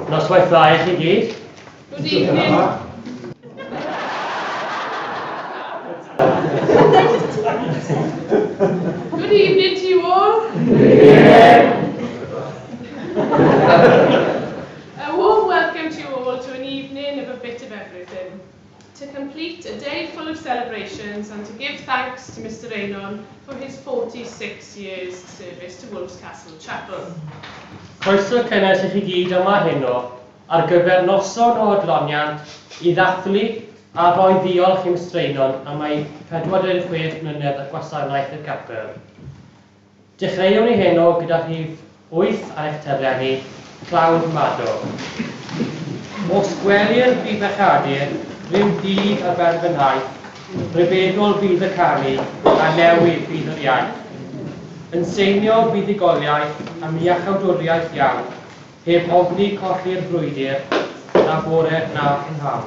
Noswaith dda i chi gyd. Good evening. Good evening to you all. A warm welcome to you all to an evening of a bit of everything. To complete a day full of celebrations and to give thanks to Mr Eynon for his 46 years service to Wolf's Castle Chapel. Croeso cynnes i chi gyd yma heno ar gyfer noson o adloniant i ddathlu a rhoi ddiolch i Mr Eynon am ei 46 mlynedd y gwasanaeth y capel. Dechreuwn ni heno gyda rhif 8 ar eich terlenni, Clawdd Mado. O sgweli'r bydd y chadir, rhyw dydd ar berfynhaeth, rhyfeddol bydd y canu a newid bydd yr iaith. Yn seinio buddugoliaeth am iachawdwriaeth iawn, heb ofni colli'r frwydr, na bore na prynhawn.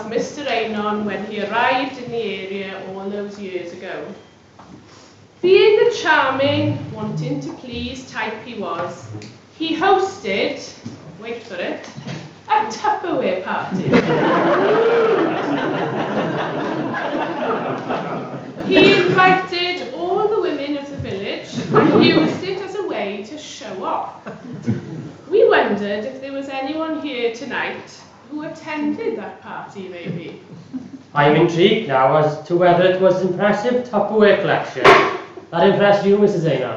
Mr Eynon when he arrived in the area all those years ago. Being the charming, wanting to please type he was, he hosted, wait for it, a Tupperware party. He invited all the women of the village and used it as a way to show off. We wondered if there was anyone here tonight who attended that party, maybe. I'm intrigued now as to whether it was an impressive Tupperware collection that impressed you, Mrs. Eynon.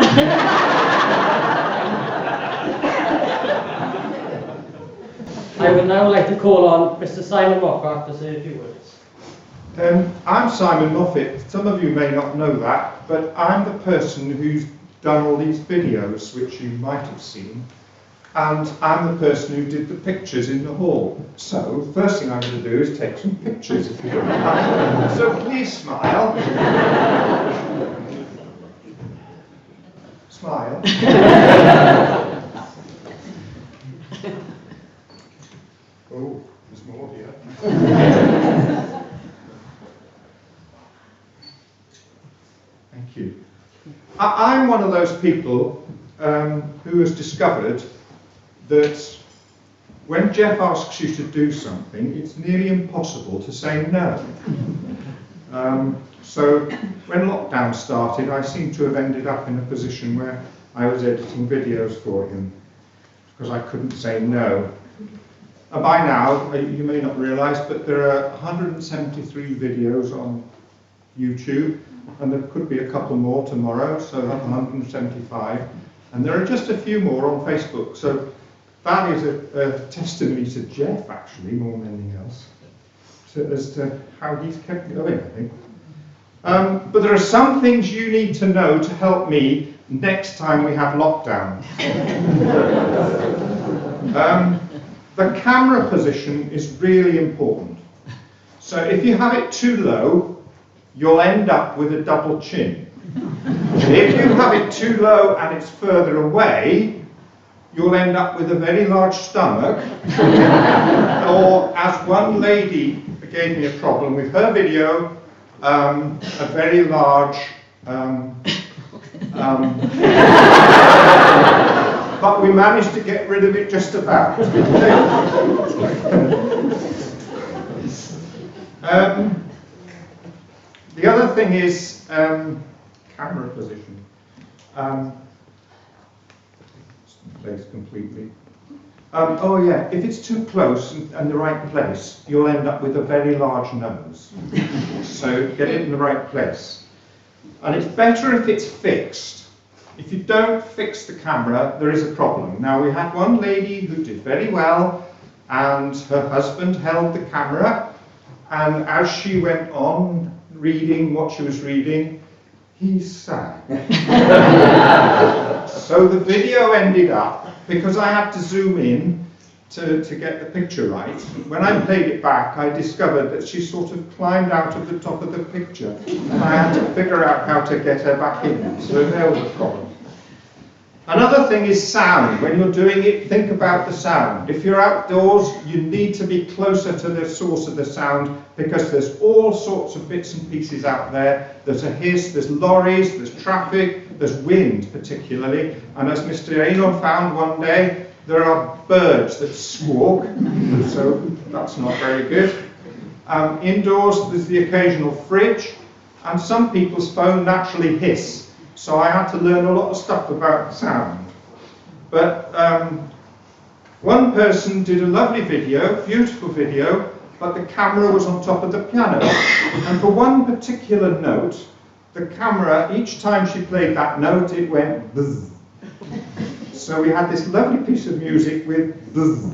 I would now like to call on Mr. Simon Moffat to say a few words. I'm Simon Moffat. Some of you may not know that, but I'm the person who's done all these videos, which you might have seen. And I'm the person who did the pictures in the hall. So, the first thing I'm going to do is take some pictures, if you don't mind. So, please smile. Smile. Oh, there's more here. Thank you. I'm one of those people who has discovered that when Jeff asks you to do something, it's nearly impossible to say no. So when lockdown started, I seem to have ended up in a position where I was editing videos for him because I couldn't say no. And by now, you may not realise, but there are 173 videos on YouTube, and there could be a couple more tomorrow, so that's 175. And there are just a few more on Facebook, so that is a testimony to Jeff, actually, more than anything else, as to how he's kept going, I think. But there are some things you need to know to help me next time we have lockdown. The camera position is really important. So if you have it too low, you'll end up with a double chin. If you have it too low and it's further away, you'll end up with a very large stomach, or as one lady gave me a problem with her video, a very large, but we managed to get rid of it just about. The other thing is camera position. Place completely. Oh yeah, if it's too close and the right place, you'll end up with a very large nose. So get it in the right place. And it's better if it's fixed. If you don't fix the camera, there is a problem. Now we had one lady who did very well, and her husband held the camera, and as she went on reading what she was reading, he sang. So the video ended up, because I had to zoom in to get the picture right. When I played it back, I discovered that she sort of climbed out of the top of the picture, and I had to figure out how to get her back in. So there was a problem. Another thing is sound. When you're doing it, think about the sound. If you're outdoors, you need to be closer to the source of the sound, because there's all sorts of bits and pieces out there. There's a hiss, there's lorries, there's traffic, there's wind particularly, and as Mr. Eynon found one day, there are birds that squawk, so that's not very good. Indoors, there's the occasional fridge, and some people's phone naturally hiss. So I had to learn a lot of stuff about sound. But one person did a lovely video, beautiful video, but the camera was on top of the piano. And for one particular note, the camera, each time she played that note, it went buzz. So we had this lovely piece of music with buzz.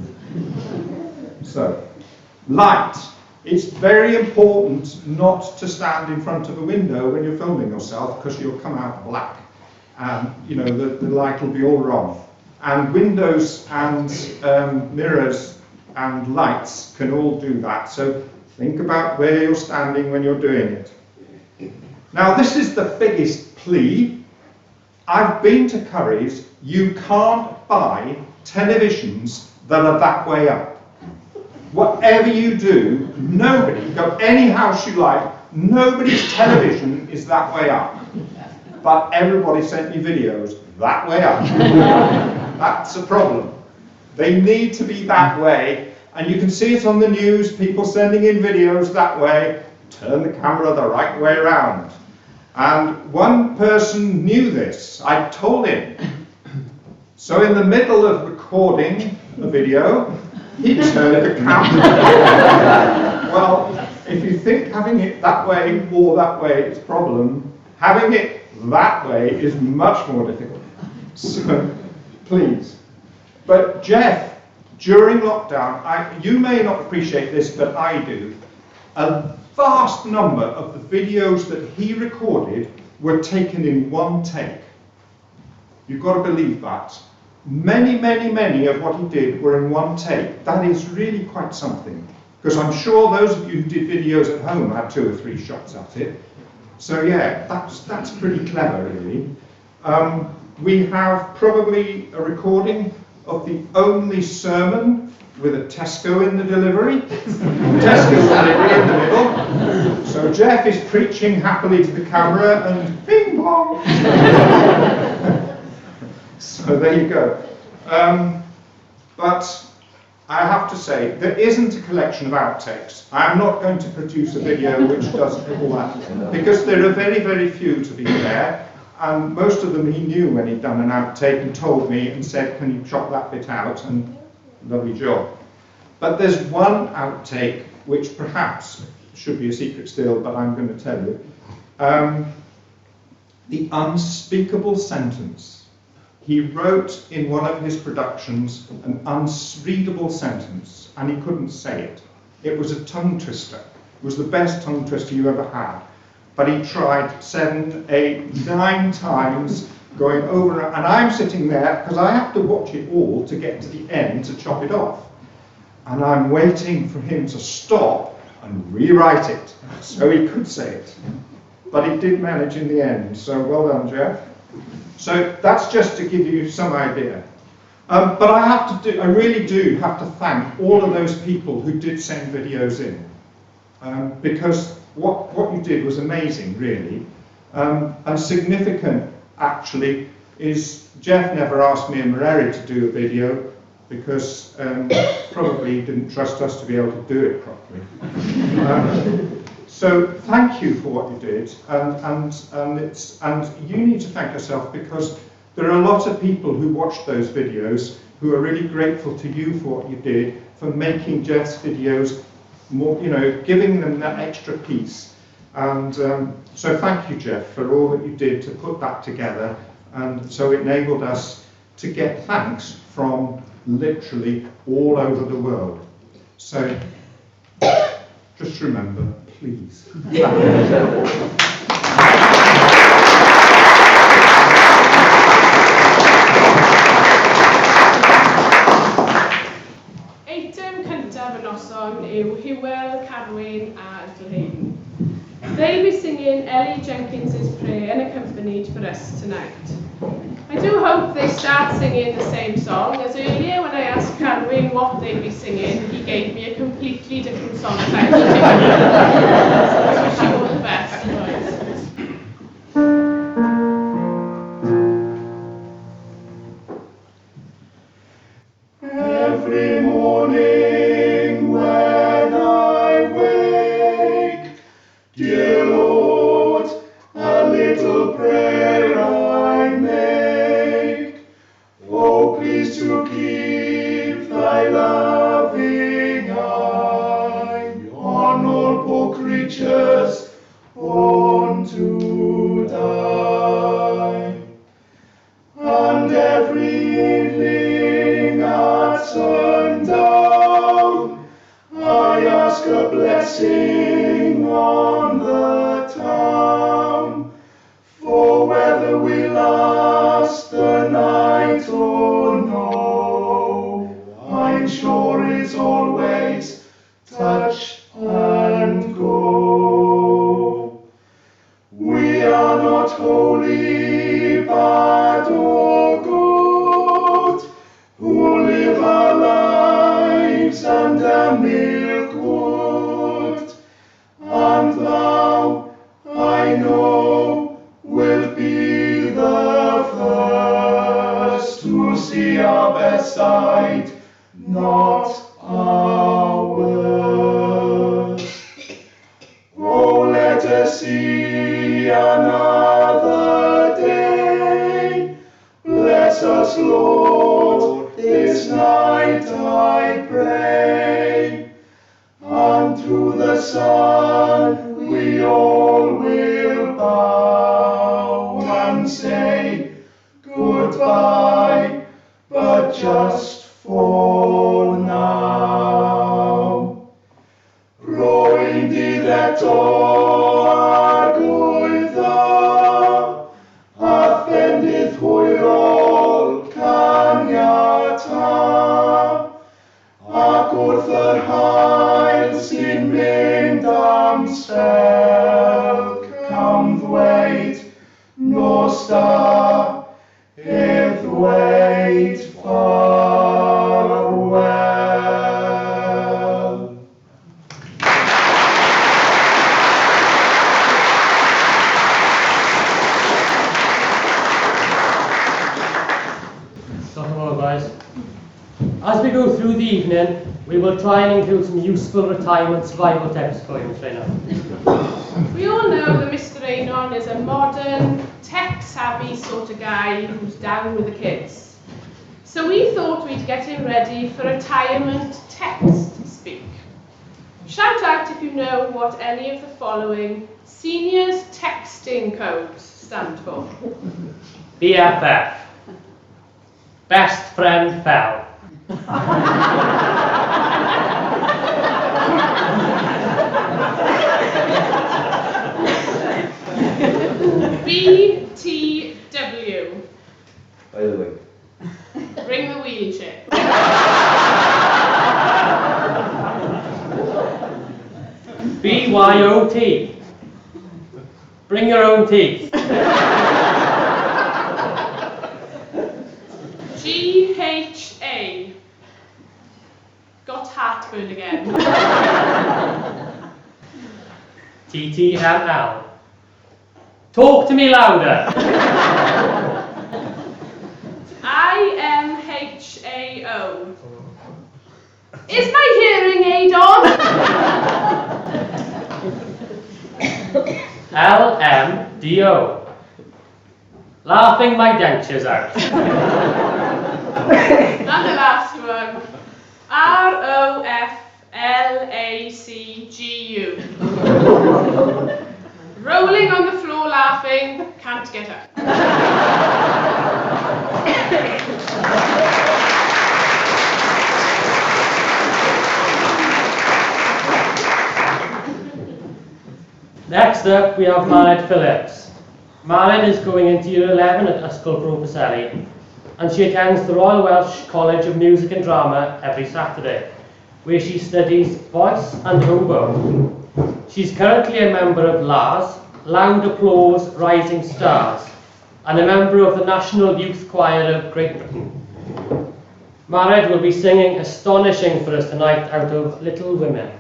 So, light. It's very important not to stand in front of a window when you're filming yourself, because you'll come out black. And you know, the light will be all wrong. And windows and mirrors and lights can all do that. So think about where you're standing when you're doing it. Now this is the biggest plea. I've been to Curry's. You can't buy televisions that are that way up. Whatever you do, nobody, go any house you like, nobody's television is that way up. But everybody sent me videos that way up. That's a problem. They need to be that way, and you can see it on the news, people sending in videos that way. Turn the camera the right way around. And one person knew this. I told him. So in the middle of recording a video, he turned the camera. Well, if you think having it that way or that way is a problem, having it that way is much more difficult. So, please. But Jeff, during lockdown, you may not appreciate this, but I do. A vast number of the videos that he recorded were taken in one take. You've got to believe that. Many, many, many of what he did were in one take. That is really quite something. Because I'm sure those of you who did videos at home had 2 or 3 shots at it. So yeah, that's pretty clever, really. We have probably a recording of the only sermon with a Tesco in the delivery. Tesco delivery in the middle. So Jeff is preaching happily to the camera and bing bong. So there you go. But I have to say, there isn't a collection of outtakes. I'm not going to produce a video which does all that, because there are very, very few, to be fair, and most of them he knew when he'd done an outtake and told me and said, can you chop that bit out, and lovely job. But there's one outtake which perhaps should be a secret still, but I'm going to tell you. The unspeakable sentence. He wrote in one of his productions an unreadable sentence, and he couldn't say it. It was a tongue twister. It was the best tongue twister you ever had. But he tried 7, 8, 9 times going over, and I'm sitting there because I have to watch it all to get to the end to chop it off. And I'm waiting for him to stop and rewrite it so he could say it. But he did manage in the end, so well done, Jeff. So that's just to give you some idea. But I really do have to thank all of those people who did send videos in, because what you did was amazing, really. And significant, actually, is Jeff never asked me and Mareri to do a video because probably he didn't trust us to be able to do it properly. So thank you for what you did, and you need to thank yourself, because there are a lot of people who watched those videos who are really grateful to you for what you did, for making Jeff's videos more, you know, giving them that extra piece. And so thank you, Jeff, for all that you did to put that together, and so it enabled us to get thanks from literally all over the world. So just remember, please. Eitem cyntaf y noson yw Hywel, Carwyn a Eynon. They'll be singing Ellie Jenkins's prayer unaccompanied for us tonight. I do hope they start singing the same song, as earlier when I asked Carwyn what they'd be singing, he gave me a completely different song title. So I wish you all the best, boys. Every morning when I wake, dear Lord, a little prayer I make. Oh, please to keep thy loving eye on all poor creatures born to die. And every evening at sundown, I ask a blessing on the town, for whether we last the night or no, I'm sure is always touch and go. We are not holy, bad or good, who live our lives under milkwood, and thou, I know, wilt be the first to see our best side, not our worst. Oh, let us see another day. Bless us, Lord, this night I pray. And to the sun we all will bow and say goodbye, but just for now. Rwy'n didd eto ag wyddaf, a phendydd hwyrol caniata, ac wrth yr hael sy'n mynd am spel, cam ddweud nos da, heb ddweud ffarwel. evening, we will try and include some useful retirement survival tips for you, Mr. Eynon. We all know that Mr. Eynon is a modern, tech-savvy sort of guy who's down with the kids. So we thought we'd get him ready for retirement text speak. Shout out if you know what any of the following seniors texting codes stand for. BFF. Best friend fell. BTW. By the way. Bring the wheelchair. BYOT. Bring your own teeth. GHA. Got heartburn again. TTML. Talk to me louder. IMHAO. Is my hearing aid on? LMDO. Laughing my dentures out. And the last one. ROFLACGU. Rolling on the floor laughing, can't get up. Next up, we have Maned Phillips. Maned is going into year 11 at Ysgol Bopeth, and she attends the Royal Welsh College of Music and Drama every Saturday, where she studies voice and oboe. She's currently a member of LARS, Loud Applause Rising Stars, and a member of the National Youth Choir of Great Britain. Maned will be singing Astonishing for us tonight out of Little Women.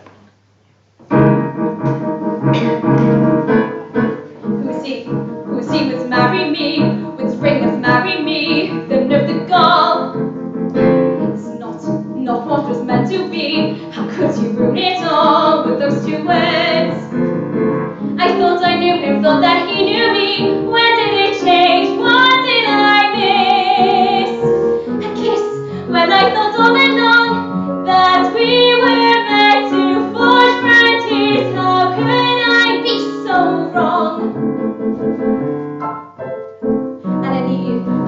Who's he would marry me, would ring would marry me, the nerve, the gall. It's not what was meant to be. How could you ruin it all with those two words? I thought I knew him, thought that he knew me. When did it change? What did I miss? A kiss when I thought all along that we were meant to forge frontiers. How could I be so wrong?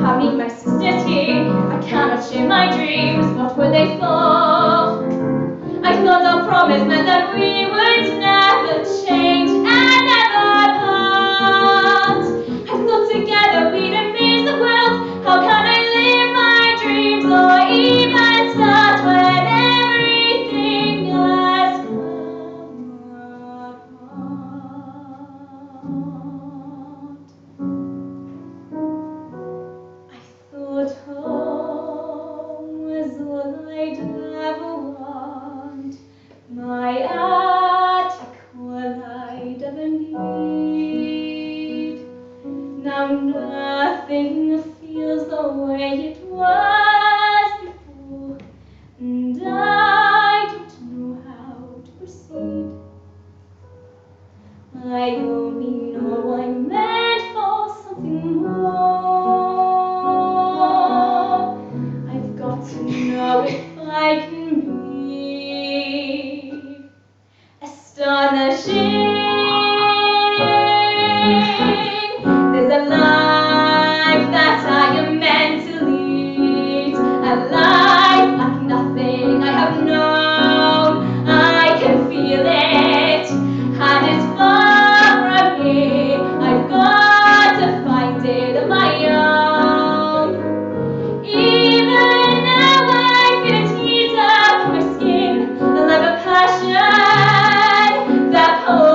I need my sisters here. I cannot share my dreams. What were they for? I thought our promise meant that we would never change and never part. I thought together we'd amaze the world. How can I live my dreams or even start when everything has come apart? Thought home was all I'd ever want, my attic all I'd ever need. Now nothing feels the way it was before, and I don't know how to proceed. I only know I'm meant for something more. I've got to know if I can be astonishing. There's a life that I am meant to lead, a life like nothing I have known. I can feel it, and it's far from here. I've got to find it on my own. Even now I feel it heat up my skin, like a passion that pulls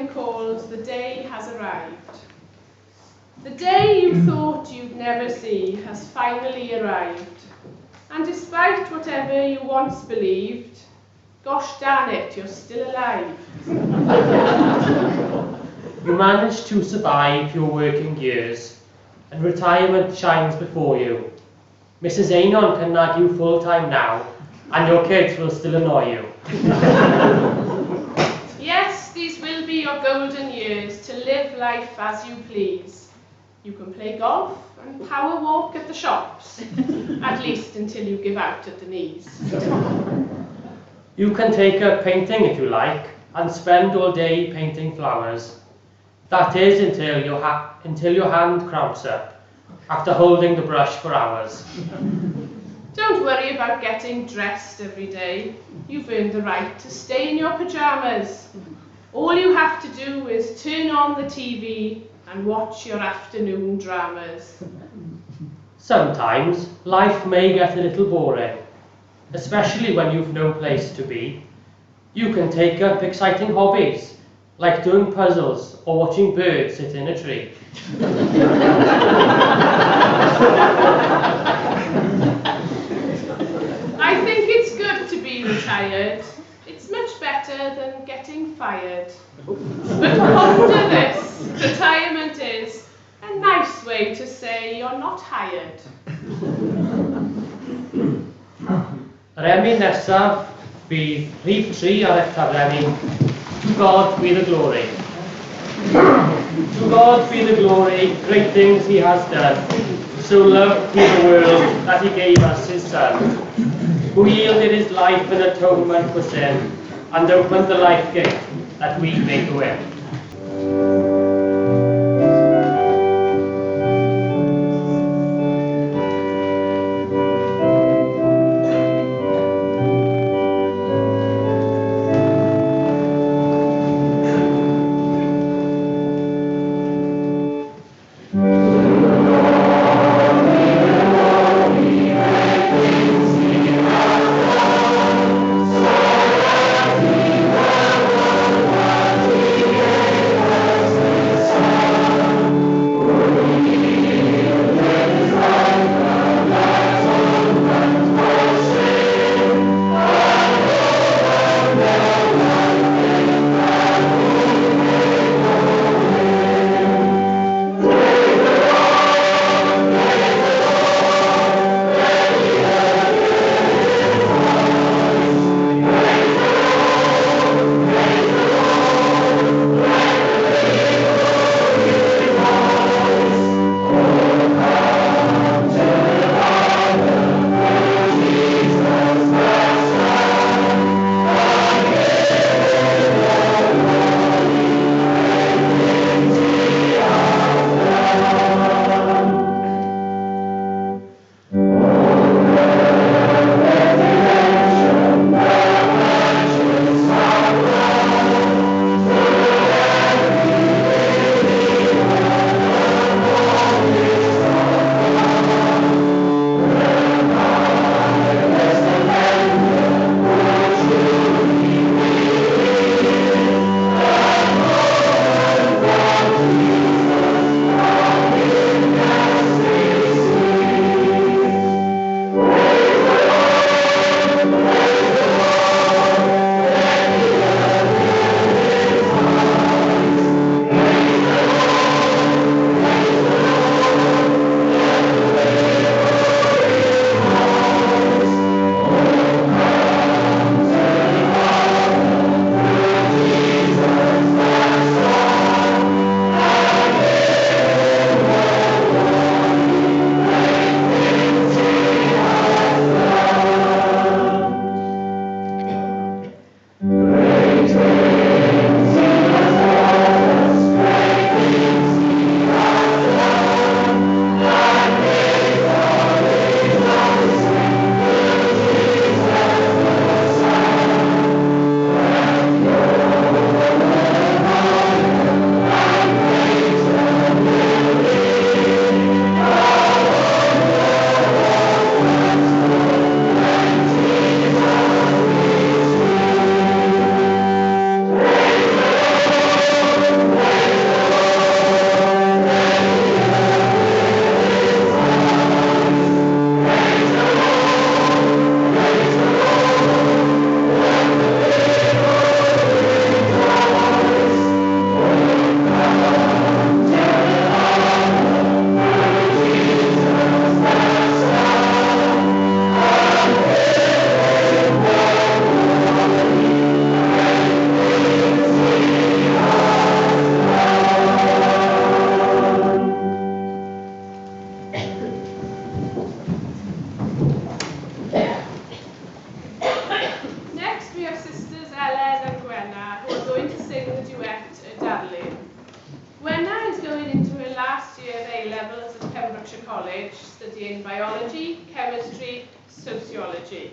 Eynon calls the day has arrived. The day you thought you'd never see has finally arrived. And despite whatever you once believed, gosh darn it, you're still alive. You managed to survive your working years, and retirement shines before you. Mrs. Eynon can nag you full-time now, and your kids will still annoy you. Yes, these will be your golden years to live life as you please. You can play golf and power walk at the shops, at least until you give out at the knees. You can take up painting if you like, and spend all day painting flowers. That is until your hand cramps up, after holding the brush for hours. Don't worry about getting dressed every day. You've earned the right to stay in your pyjamas. All you have to do is turn on the TV and watch your afternoon dramas. Sometimes life may get a little boring, especially when you've no place to be. You can take up exciting hobbies, like doing puzzles or watching birds sit in a tree. I think it's good to be retired. It's much better than getting fired. But ponder this, retirement is a nice way to say you're not hired. Yr emyn nesaf bydd rhif 3 ar eich taflenni. To God be the glory. To God be the glory, great things he has done. So loved he the world that he gave us his Son, who yielded his life in atonement for sin, and opened the life gate that we may go in. sing the duet Darlin. Gwenna is going into her last year of A-levels at Pembrokeshire College, studying biology, chemistry, sociology.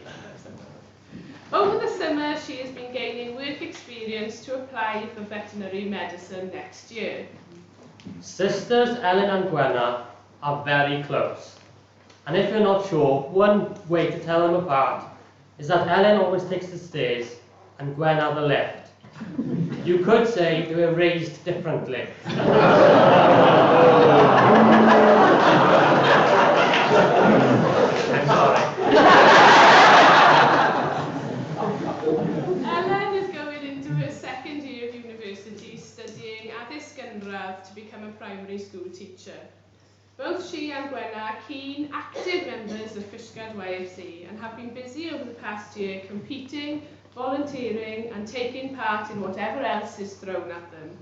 Over the summer, she has been gaining work experience to apply for veterinary medicine next year. Sisters Ellen and Gwenna are very close. And if you're not sure, one way to tell them apart is that Ellen always takes the stairs and Gwenna the lift. You could say they were raised differently. I'm sorry. Ellen is going into her second year of university studying addysg to become a primary school teacher. Both she and Gwenna are keen, active members of Parchg YFC and have been busy over the past year competing, volunteering and taking part in whatever else is thrown at them.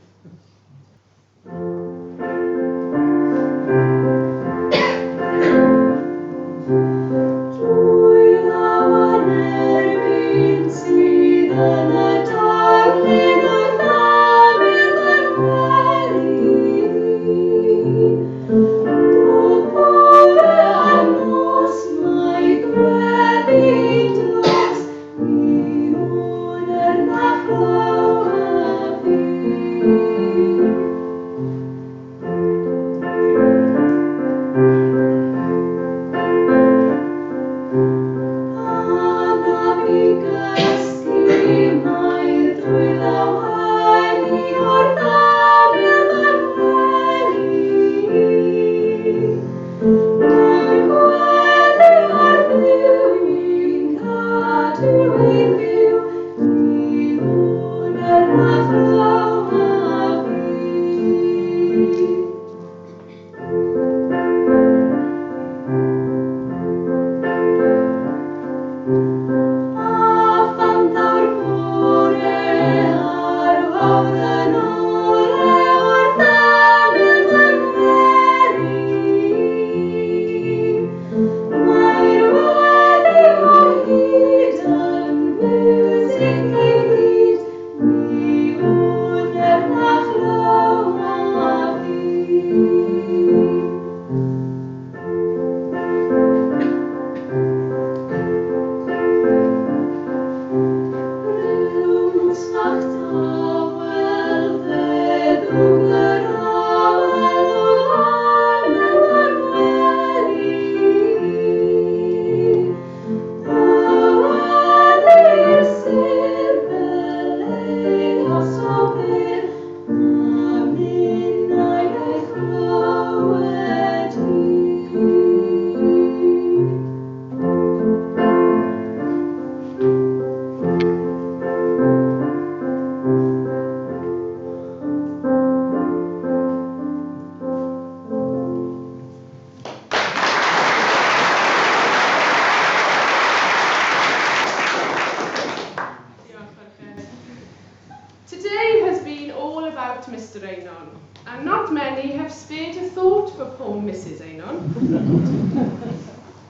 Today has been all about Mr. Eynon, and not many have spared a thought for poor Mrs. Eynon.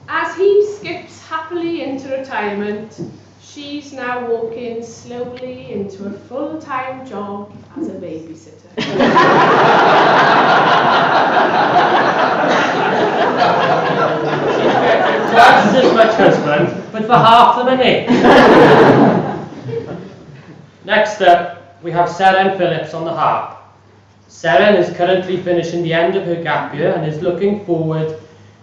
As he skips happily into retirement, she's now walking slowly into a full-time job as a babysitter. Twice as much husband, but for half the money. Next up, we have Seren Phillips on the harp. Seren is currently finishing the end of her gap year and is looking forward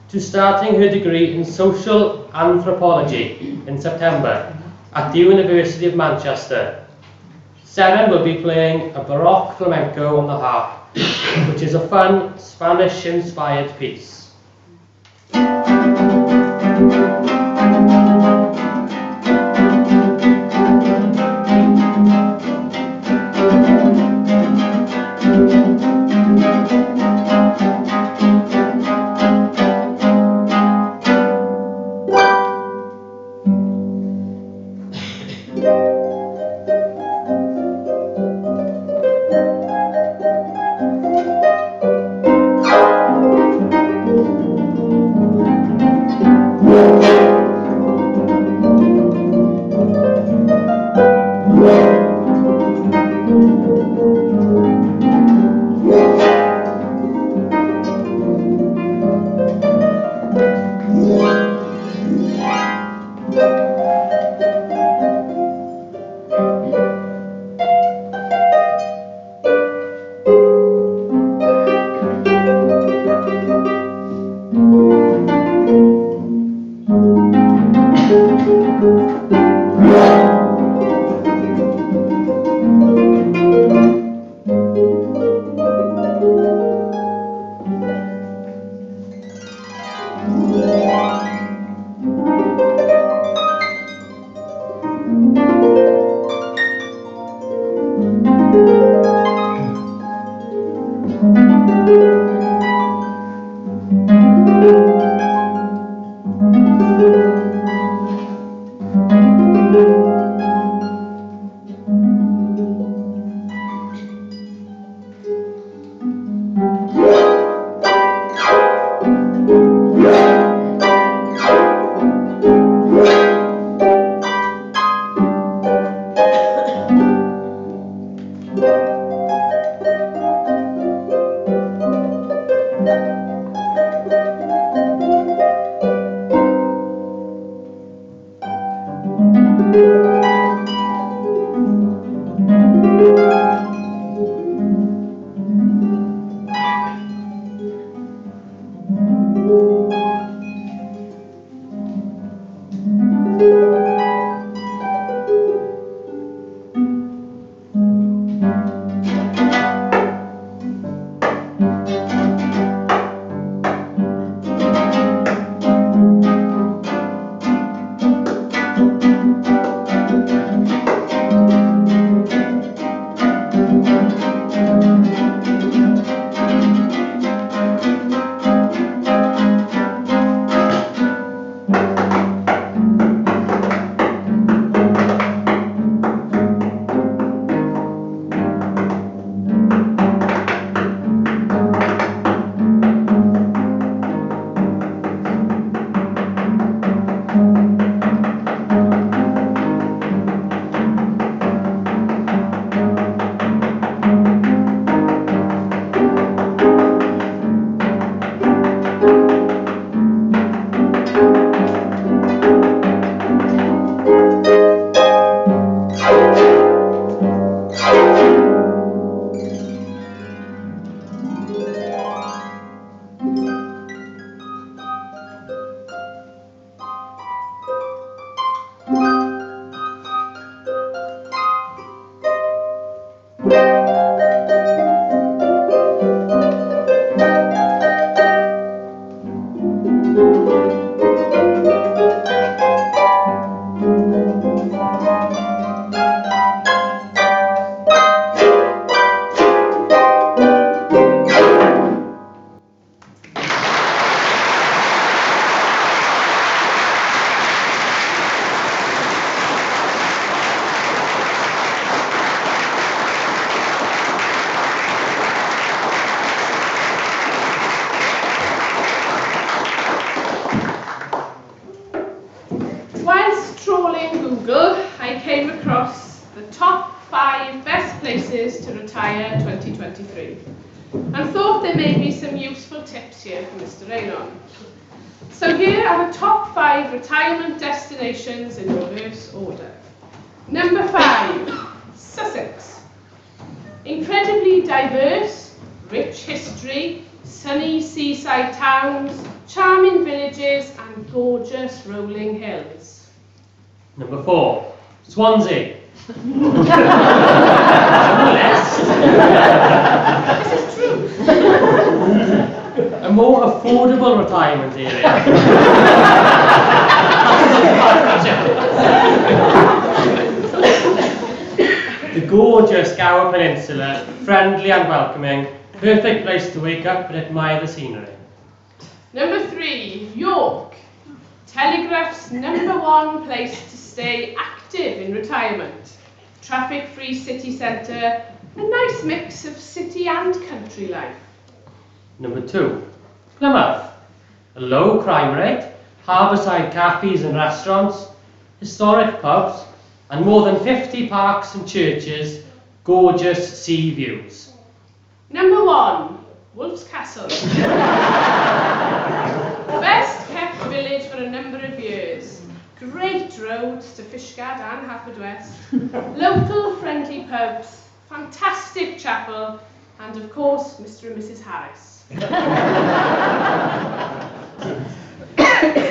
to starting her degree in social anthropology in September at the University of Manchester. Seren will be playing a Baroque flamenco on the harp, which is a fun Spanish-inspired piece. places to retire 2023, and thought there may be some useful tips here for Mr. Eynon. So here are the top 5 retirement destinations in reverse order. Number 5, Sussex. Incredibly diverse, rich history, sunny seaside towns, charming villages and gorgeous rolling hills. Number 4, Swansea. This is true. A more affordable retirement area. The gorgeous Gower Peninsula, friendly and welcoming, perfect place to wake up and admire the scenery. Number 3, York. Telegraph's #1 place to stay active in retirement. Traffic-free city centre, a nice mix of city and country life. Number 2, Plymouth. A low crime rate, harbourside cafes and restaurants, historic pubs, and more than 50 parks and churches, gorgeous sea views. Number 1, Wolf's Castle. Best kept village for a number of years. Great roads to Fishguard and Haverfordwest. Local friendly pubs. Fantastic chapel. And of course, Mr. and Mrs. Harris.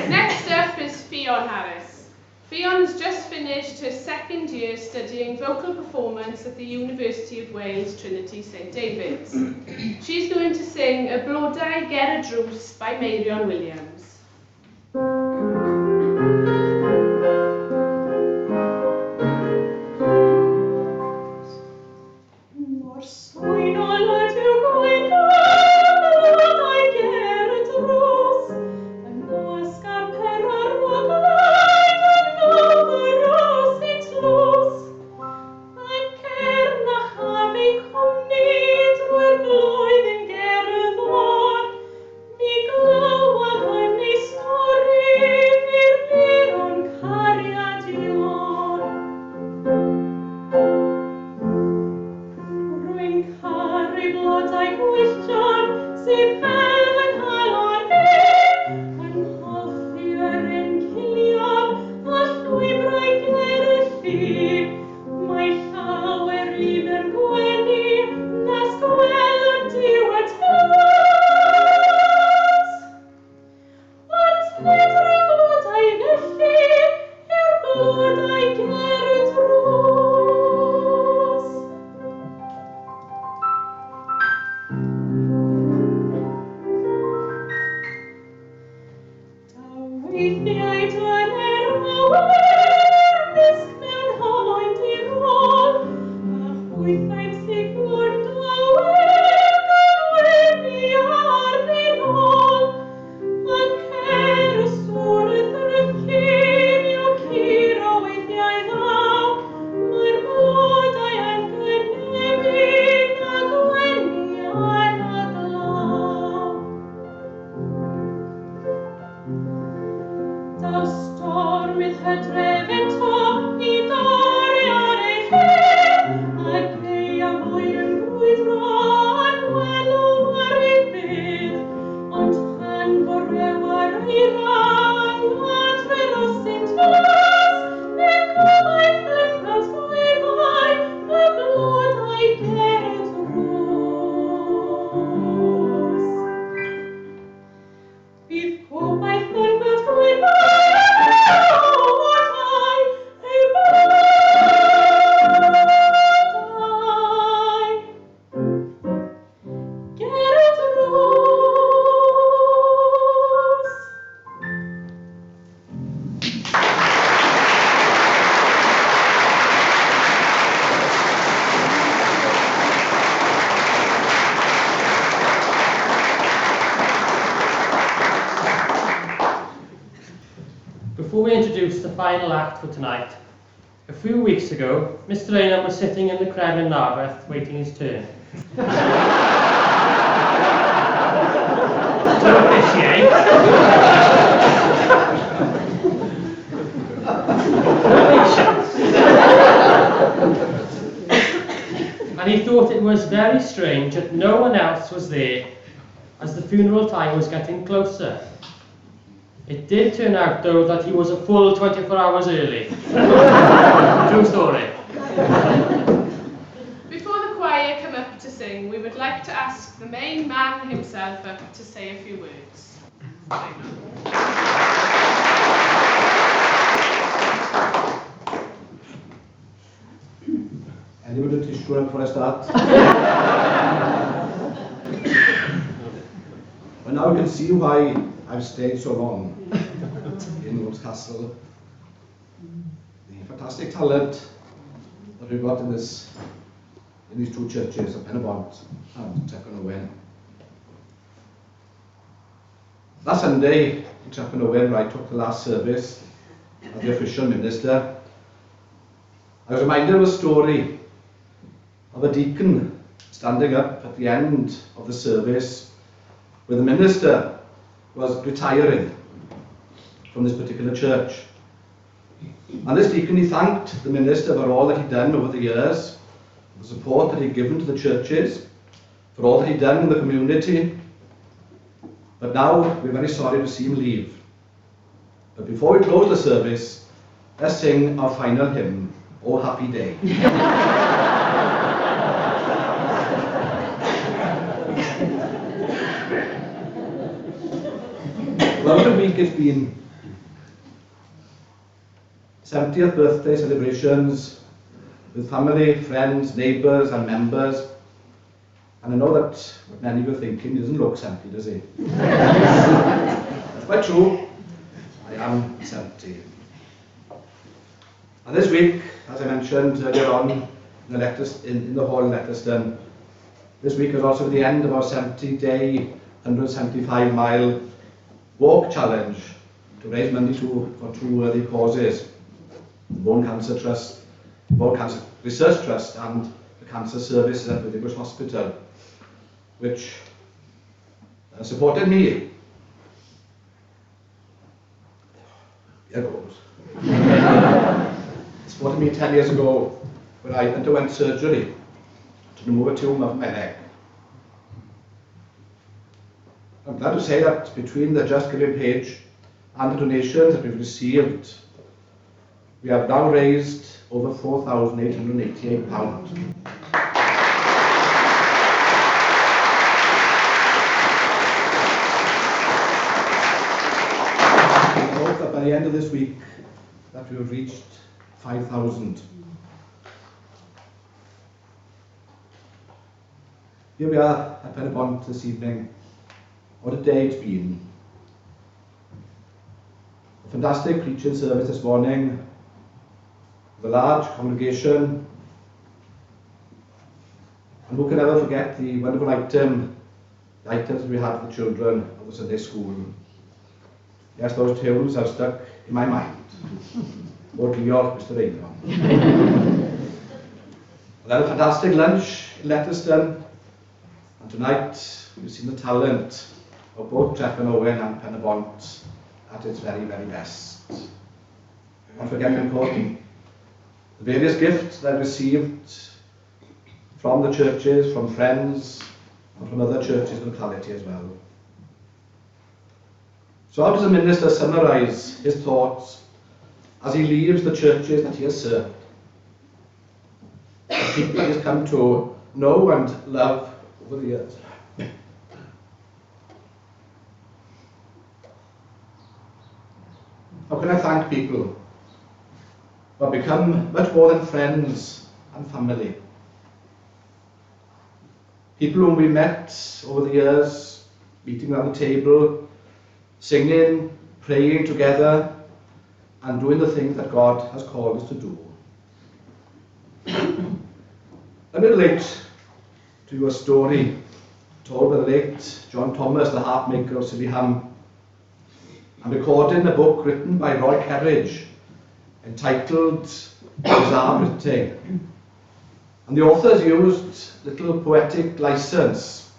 Next up is Ffion Harris. Fion's just finished her second year studying vocal performance at the University of Wales Trinity St David's. She's going to sing Y Blodau Ger y Drws by Meirion Williams. Before we introduce the final act for tonight, a few weeks ago, Mr. Eynon was sitting in the crowd in Bopeth waiting his turn. To officiate. And he thought it was very strange that no one else was there as the funeral time was getting closer. It did turn out, though, that he was a full 24 hours early. True story. Before the choir come up to sing, we would like to ask the main man himself up to say a few words. Anyone a tissue before I start? Well, now you can see why I've stayed so long in Wolf's Castle. The fantastic talent that we've got in these two churches, of Penabont and Owen. Last Sunday in Owen, where I took the last service as the official minister, I was reminded of a story of a deacon standing up at the end of the service where the minister was retiring from this particular church. And this deacon, he thanked the minister for all that he'd done over the years, the support that he'd given to the churches, for all that he'd done in the community. But now we're very sorry to see him leave. But before we close the service, let's sing our final hymn, "O Happy Day." Well, what a week it's been. 70th birthday celebrations with family, friends, neighbours and members. And I know that what many of you are thinking, he doesn't look 70, does he? That's quite true. I am 70. And this week, as I mentioned earlier on in the hall in Letterston, this week is also the end of our 70-day, 175-mile walk challenge to raise money for two worthy causes: the Bone Cancer Trust, Bone Cancer Research Trust, and the Cancer Services at Weinidogaeth Hospital, which supported me. Here goes. Supported me 10 years ago when I underwent surgery to remove a tumour from my leg. I'm glad to say that between the Just Giving page and the donations that we've received, we have now raised over £4,888. I hope that by the end of this week that we have reached 5,000. Here we are at Penabont this evening. What a day it's been. A fantastic preaching service this morning, with a large congregation. And who can ever forget the wonderful items we had for the children of the Sunday school. Yes, those tunes have stuck in my mind. O Ddiolch, Mr. Eynon. Then a fantastic lunch in Letterston. And tonight we've seen the talent of both Gorffennaf and Penabont at its very, very best. Not forgetting, of course, the various gifts that I've received from the churches, from friends, and from other churches in the locality as well. So how does the minister summarise his thoughts as he leaves the churches that he has served? The people that he has come to know and love over the years. How can I thank people who have become much more than friends and family? People whom we met over the years, meeting around the table, singing, praying together, and doing the things that God has called us to do. Let me relate to you a story told by the late John Thomas, the harp maker of Sillyham, and recorded in a book written by Roy Kerridge entitled Bizarre Brite. And the authors used little poetic license,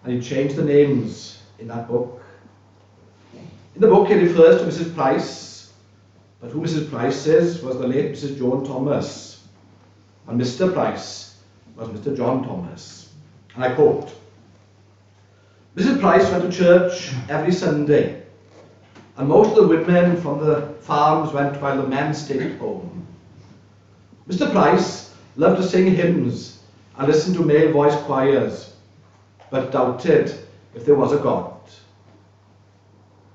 and he changed the names in that book. In the book he refers to Mrs. Price, but who Mrs. Price is was the late Mrs. Joan Thomas, and Mr. Price was Mr. John Thomas. And I quote, "Mrs. Price went to church every Sunday, and most of the women from the farms went while the men stayed at home. Mr. Price loved to sing hymns and listen to male voice choirs, but doubted if there was a God.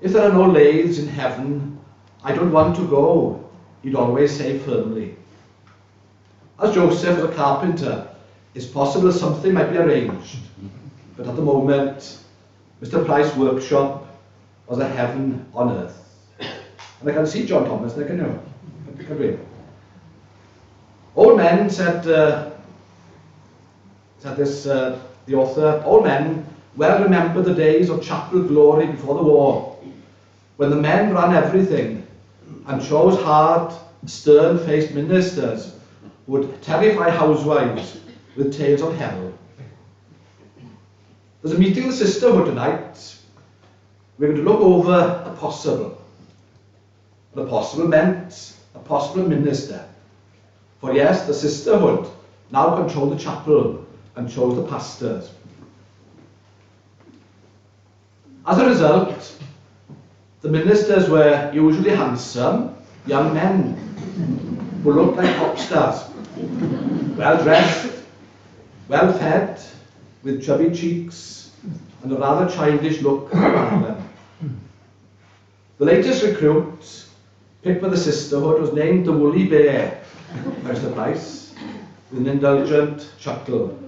If there are no lathes in heaven, I don't want to go, he'd always say firmly. As Joseph was a carpenter, it's possible something might be arranged, but at the moment, Mr. Price's workshop was a heaven on earth." And I can see John Thomas there, can you? Old men, said the author, old men well remember the days of chapel glory before the war, when the men ran everything and chose hard, stern-faced ministers who would terrify housewives with tales of hell. There's a meeting of the sisterhood tonight. We're going to look over a possible. The possible meant a possible minister. For yes, the sisterhood now controlled the chapel and chose the pastors. As a result, the ministers were usually handsome young men who looked like pop stars, well dressed, well fed, with chubby cheeks and a rather childish look about them. The latest recruit, picked by the sisterhood, was named the Woolly Bear, there's the price, with an indulgent chuckle.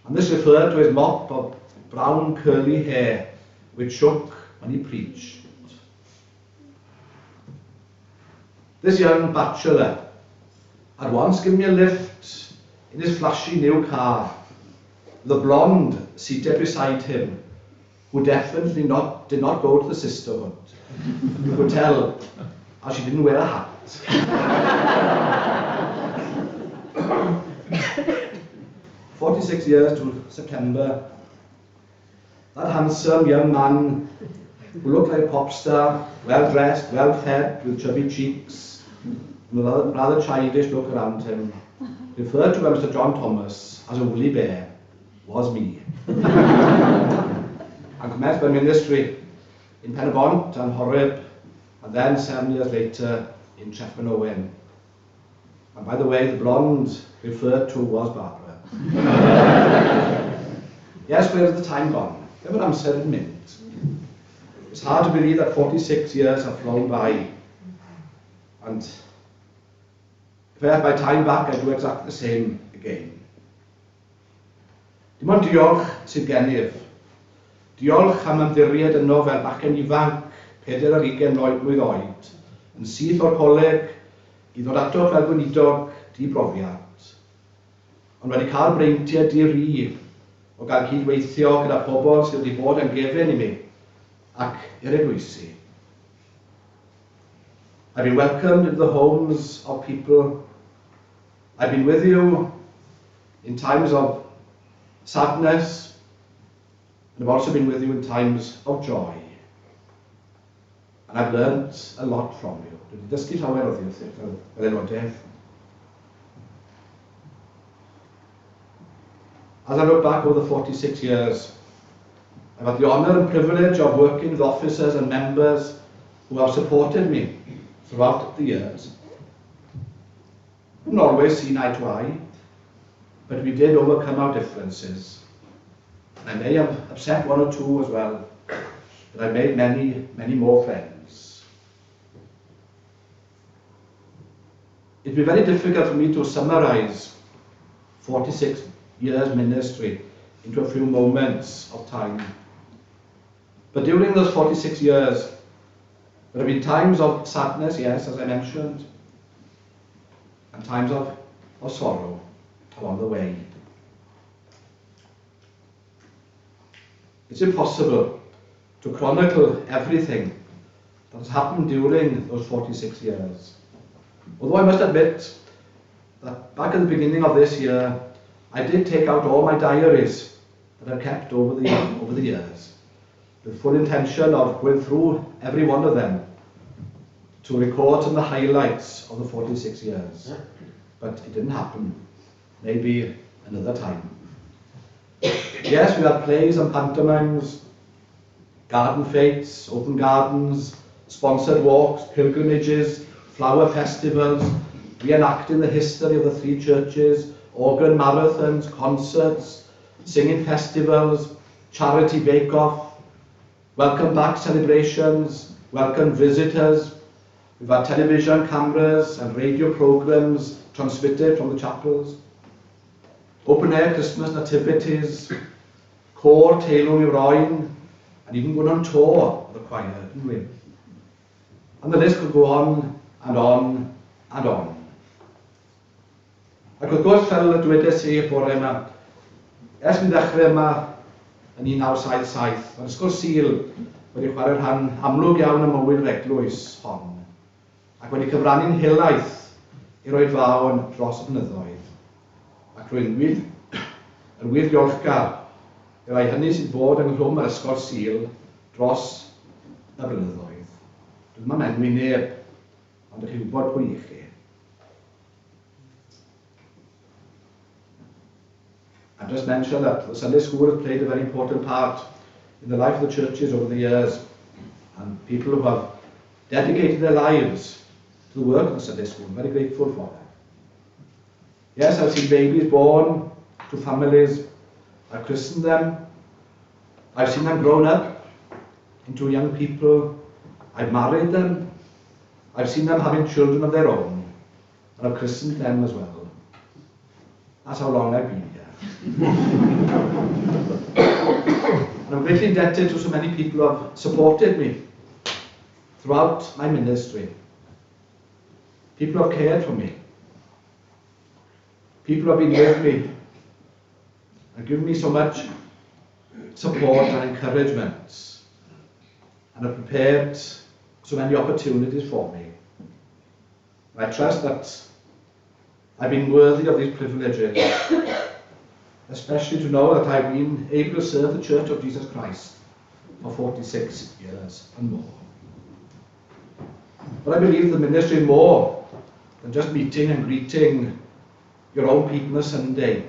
And this referred to his mop of brown curly hair, which shook when he preached. This young bachelor had once given me a lift in his flashy new car, with a blonde seated beside him, who definitely did not go to the sisterhood. You could tell, as she didn't wear a hat. 46 years to September, that handsome young man who looked like a pop star, well dressed, well fed, with chubby cheeks, and a rather childish look around him, referred to by Mr. John Thomas as a woolly bear, was me. I commenced my ministry in Penabont and Horeb, and then 7 years later in Treffan Owen. And by the way, the blonde referred to was Barbara. Yes, where has the time gone? Never amser in mint. It's hard to believe that 46 years have flown by, and if I had my time back, I'd do exactly the same again. Dim ond diolch sydd gennyf. Diolch am ymddiried yno fel bachgen ifanc, 24 mlwydd oed, yn syth o'r coleg i ddod ato fel gweinidog di-brofiad, ond wedi cael breintiau di-ri o gael cydweithio gyda pobl sydd wedi bod yn gefn i mi ac i'r eglwysi. I've been welcomed into the homes of people. I've been with you in times of sadness, and I've also been with you in times of joy. And I've learnt a lot from you. Dwi wedi dysgu llawer o ddi fel aelodau. As I look back over the 46 years, I've had the honour and privilege of working with officers and members who have supported me throughout the years. We haven't always seen eye to eye, but we did overcome our differences. And I may have upset one or two as well, but I made many, many more friends. It'd be very difficult for me to summarise 46 years ministry into a few moments of time. But during those 46 years, there have been times of sadness, yes, as I mentioned, and times of sorrow along the way. It's impossible to chronicle everything that has happened during those 46 years. Although I must admit that back at the beginning of this year, I did take out all my diaries that I've kept over the years, with full intention of going through every one of them to record some of the highlights of the 46 years. But it didn't happen. Maybe another time. Yes, we had plays and pantomimes, garden fetes, open gardens, sponsored walks, pilgrimages, flower festivals, reenacting the history of the three churches, organ marathons, concerts, singing festivals, charity bake-off, welcome back celebrations, welcome visitors. We've had television cameras and radio programs transmitted from the chapels, open-air Christmas nativities, cor teilwng i'r oen, and even going on tour with the choir, didn't we? And the list could go on and on and on. Ac wrth gwrs, fel dwedes i y bore yma, ers mi ddechrau yma yn 1977, mae'r ysgol Sul wedi chwarae rhan amlwg iawn ym mywyd yr eglwys hon, ac wedi cyfrannu'n helaeth i'r oedfaon dros y blynyddoedd. Ac rwy'n wir diolchgar i rai hynny sydd bod yng nghlwm yr ysgol Sul dros y blynyddoedd. Dwi'n ddim yn enwi neb, ond ych chi'n gwybod pwy i chi. just mention that the Sunday school has played a very important part in the life of the churches over the years, and people who have dedicated their lives to the work of the Sunday school. I'm very grateful for that. Yes, I've seen babies born to families. I've christened them. I've seen them grown up into young people. I've married them. I've seen them having children of their own, and I've christened them as well. That's how long I've been here. And I'm greatly indebted to so many people who have supported me throughout my ministry. People who have cared for me. People who have been with me and given me so much support and encouragement, and have prepared so many opportunities for me. I trust that I've been worthy of these privileges, especially to know that I've been able to serve the Church of Jesus Christ for 46 years and more. But I believe the ministry is more than just meeting and greeting your own people on a Sunday.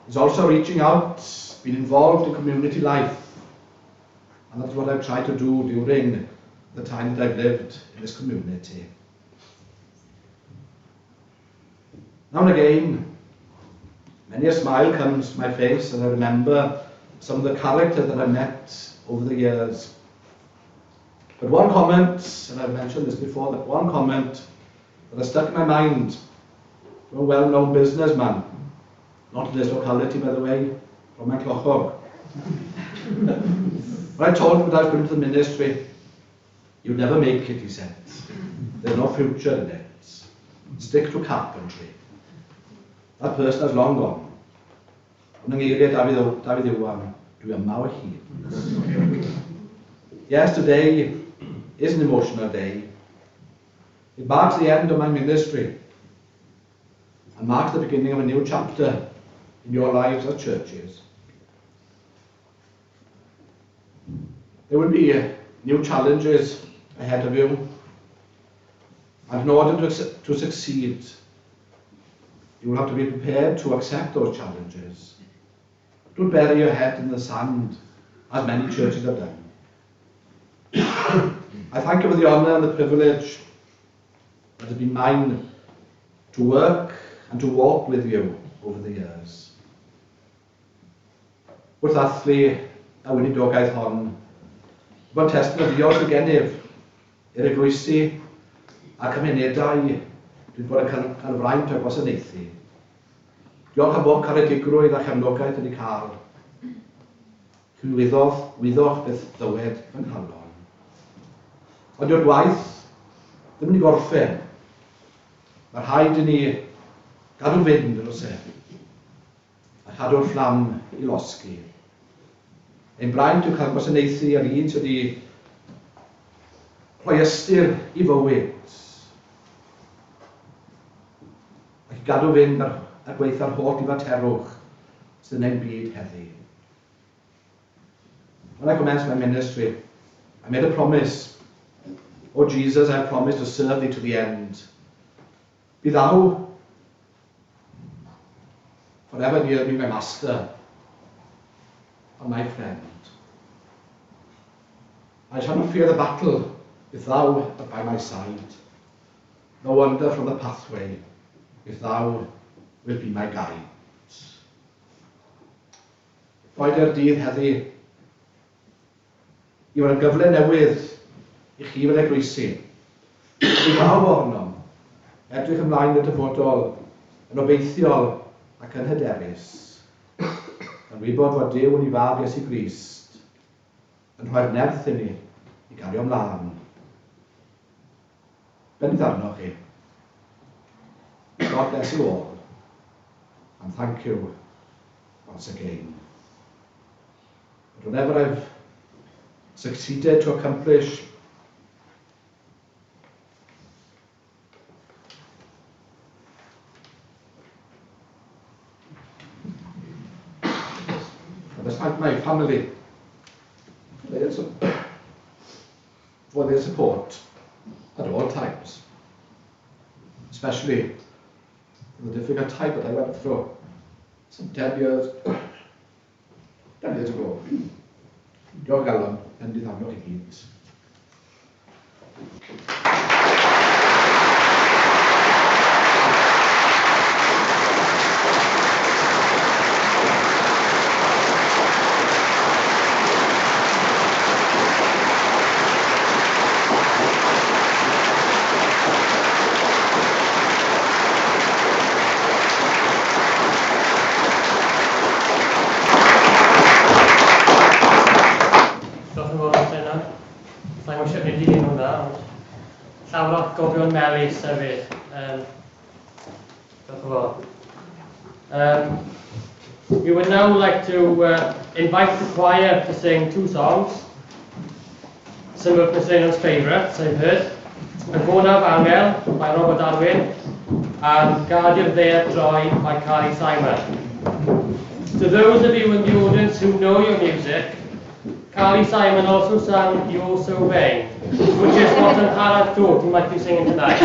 It's also reaching out, being involved in community life. And that's what I've tried to do during the time that I've lived in this community. Now and again, many a smile comes to my face as I remember some of the characters that I've met over the years. But one comment, and I've mentioned this before, that one comment that has stuck in my mind from a well-known businessman, not in this locality by the way, from Parchg. When I told him that I was going to the ministry, "You'll never make it," he said. "There's no future in it. Stick to carpentry." That person has long gone. Ond yng ngeiriau Dafydd Iwan, dwi yma o hyd. Yes, today is an emotional day. It marks the end of my ministry and marks the beginning of a new chapter in your lives as churches. There will be new challenges ahead of you, and in order to succeed, you will have to be prepared to accept those challenges. Don't bury your head in the sand, as many churches have done. I thank you for the honour and the privilege that has been mine to work and to walk with you over the years. Wrth ddathlu a Weinidogaeth hon, bod testyn o ddiolch i gennyf i'r eglwysi a cymunedau dwi'n bod yn cael fraint o'r gwasanaethu. Diolch am bod caredigrwydd a chefnogaeth wedi cael. Cywyddoch beth ddywed yn halon. Ond yw'r gwaith ddim yn ei gorffen. Mae rhaid i ni gadw fynd yn oes a chadw'r fflam i losgi. Ein braint yw cael gwasanaethu ar un sydd wedi rhoi ystyr i fywyd. Ac gadw fynd ar gweithio'r holl difaterwch sydd yn ein byd heddi. When I commenced my ministry, I made a promise. "Oh Jesus, I promise to serve thee to the end. Be thou forever near me, my master and my friend. I shall not fear the battle if thou art by my side. No wander from the pathway if thou wilt be my guide." Roed e'r dydd heddi, i fod yn gyfle newydd i chi fel eglwysi. I bawb ohonom edrych ymlaen y dyfodol yn obeithiol ac yn hyderus. Yn wybod fod Duw yn ei fab Iesu Grist yn rhoi'r nerth i ni i gario ymlaen. Bennydd arnoch chi. God bless you all, and thank you once again. But whatever I've succeeded to accomplish, I must thank my family for their support at all times, especially in the difficult time that I went through some 10 years ago. Diolch galon yn ddiddamio chi gyd. Llawer o gofion melys hefyd. We would now like to invite the choir to sing 2 songs. Some of Mr. Eynon's favourites, I've heard. Gorffennaf Angel by Robert Darwin and Guardian There Joy by Carly Simon. To those of you in the audience who know your music, Carly Simon also sang You're So Vain, which is what Harald thought he might be singing tonight.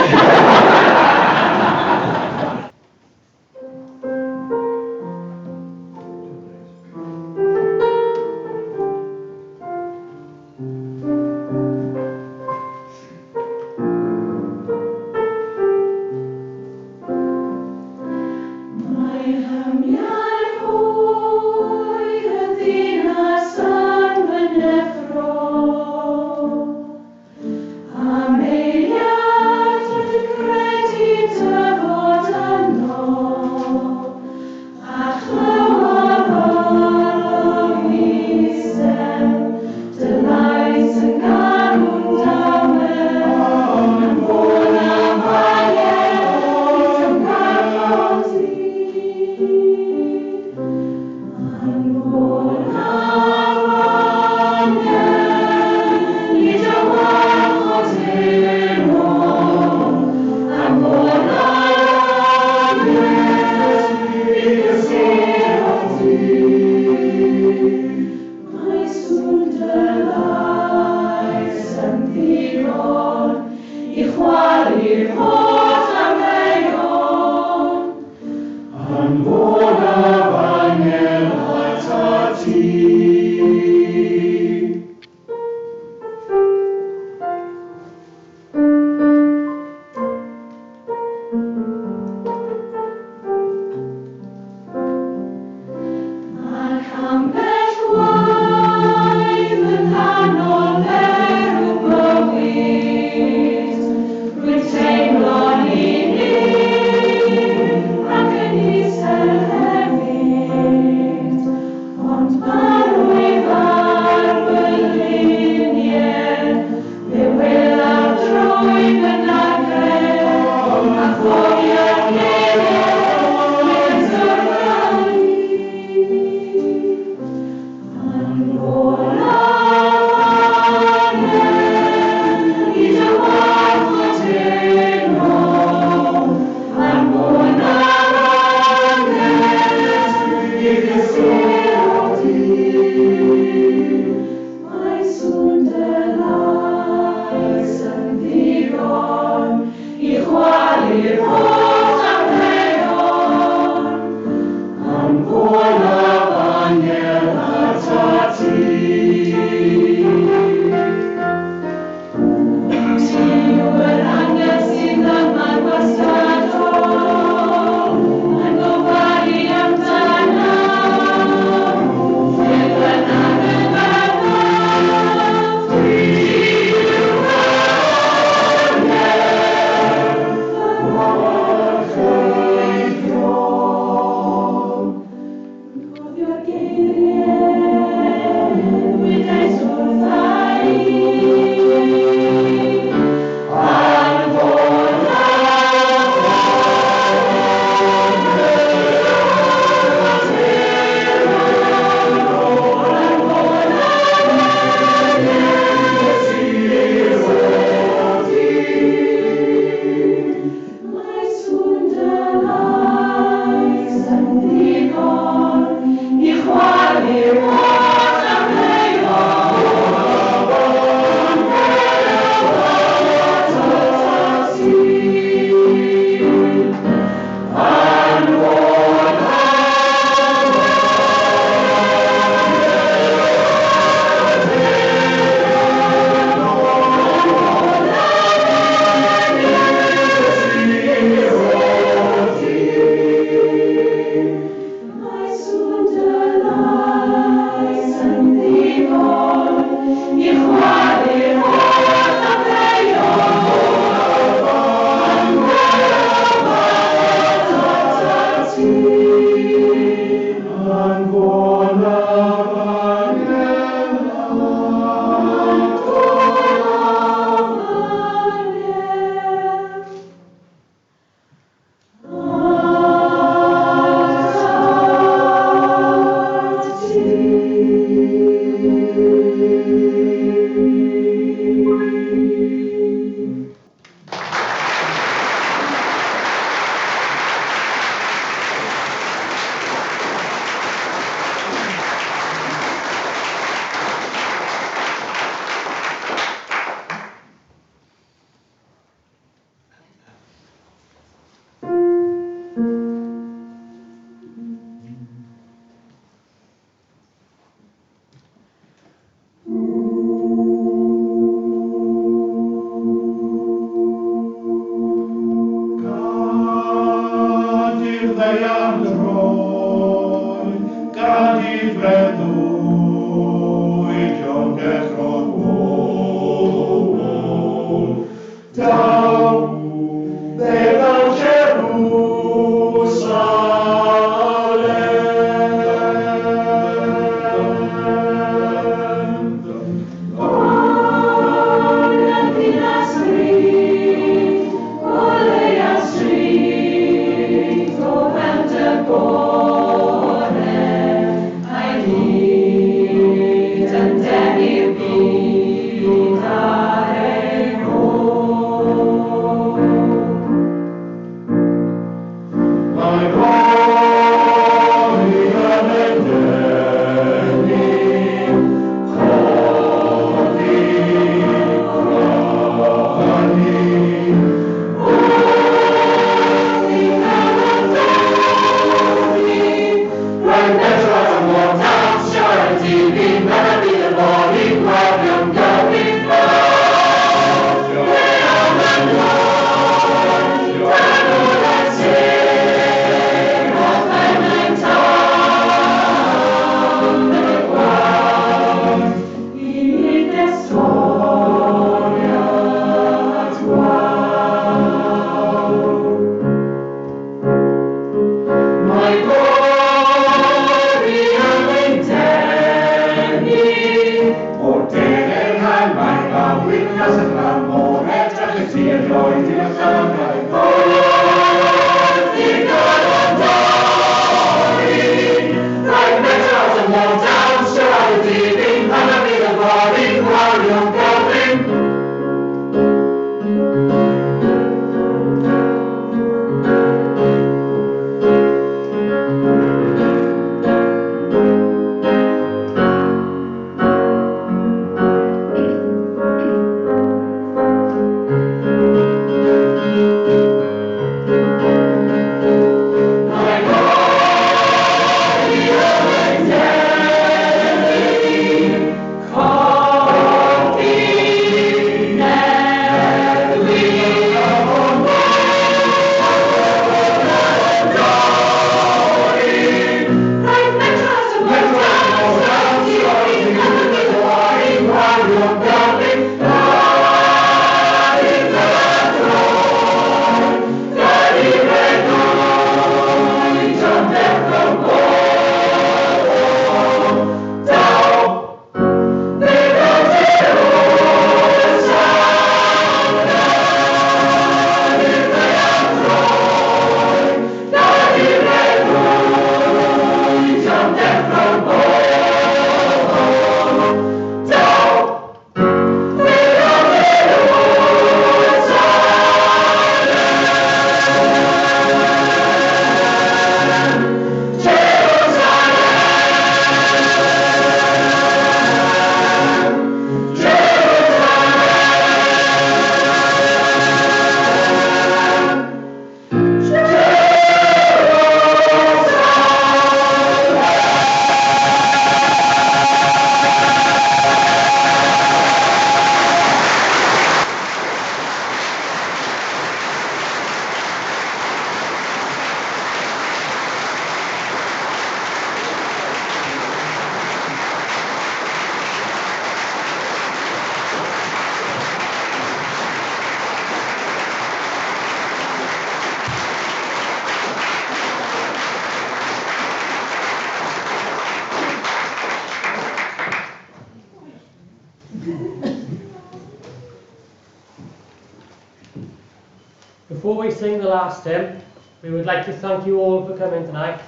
Before we sing the last hymn, we would like to thank you all for coming tonight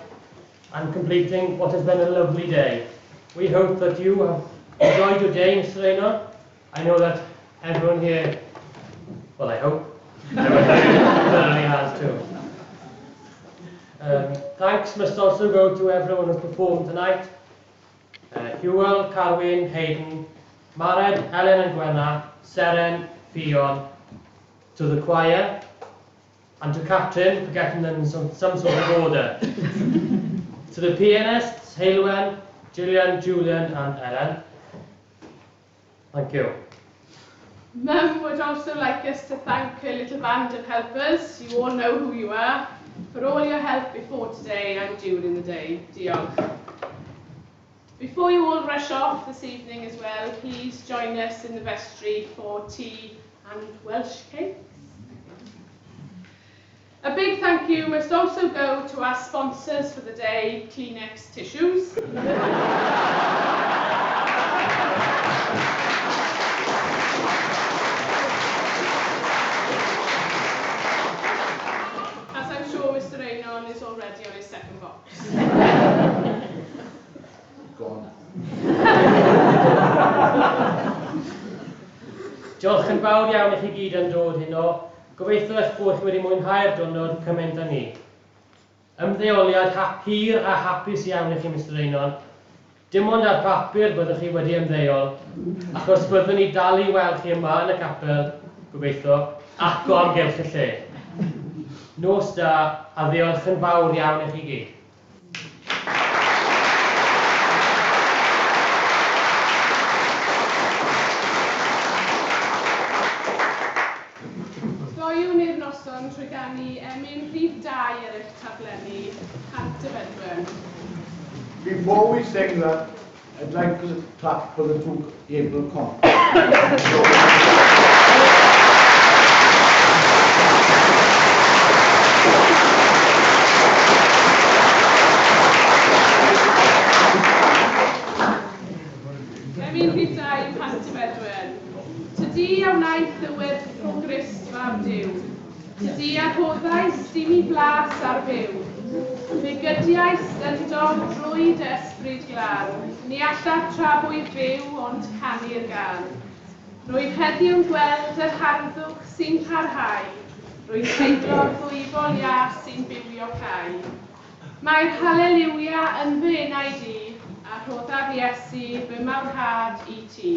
and completing what has been a lovely day. We hope that you have enjoyed your day in Mr. Eynon. I know that everyone here, well, I hope, everyone here certainly has too. Thanks must also go to everyone who performed tonight. Hywel, Carwyn, Eynon, Mared, Ellen and Gwenna, Seren, Fion, to the choir, and to Captain for getting them some sort of order. To the pianists, Heilwen, Julian, and Ellen. Thank you. Mum would also like us to thank her little band of helpers. You all know who you are. For all your help before today and during the day. Ddiolch. Before you all rush off this evening as well, please join us in the vestry for tea and Welsh cakes. A big thank you must also go to our sponsors for the day, Kleenex Tissues. As I'm sure Mr. Eynon is already on his second box. Go on. Diolch yn fawr iawn i chi gyd yn dod heno. Gobeithio eich bod chi wedi mwynhau'r diwrnod cymaint â ni. Ymddeoliad hir a hapus iawn i chi, Mr. Eynon. Dim ond ar bapur byddwch chi wedi ymddeol, achos byddwn ni dal i weld chi yma yn y capel, gobeithio, ac o amgylch y lle. Nos da, a ddiolch yn fawr iawn i chi gyd. Goiwn i'r noson trwy ganu emyn rhif 2 ar eich taflenni, Cant y Bedwen. Before we sing that, I'd like to clap for the two able conference. Emyn rhif 2, Cant y Bedwen. Tydi a wnaeth y werth o Grist fab Duw. Tydi a hoddais dim I blas ar fyw. Fe gydiais yn dod drwy dy ysbryd glan, ni allaf tra fwy fyw ond canu'r gan. Rwy'n heddiw'n gweld yr harddwch sy'n parhau, rwy'n teimlo'r ddwyfol ias sy'n bywio cau. Mae'r Hallelujah yn fy enau di, a rhoddaf Iesu fy mawrhad I ti.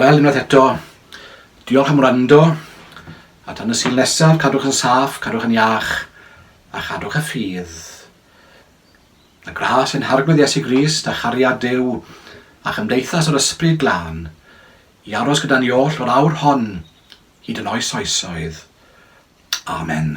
Wel, unwaith eto, diolch am wrando, a tan y sy'n nesaf, cadwch yn saff, cadwch yn iach, a chadwch y ffydd. Y gras yn harglwydd Iesu Grist a chariad Duw a chymdeithas o'r ysbryd glân, i aros gyda ni oll o'r awr hon, hyd yn oes oesoedd. Amen.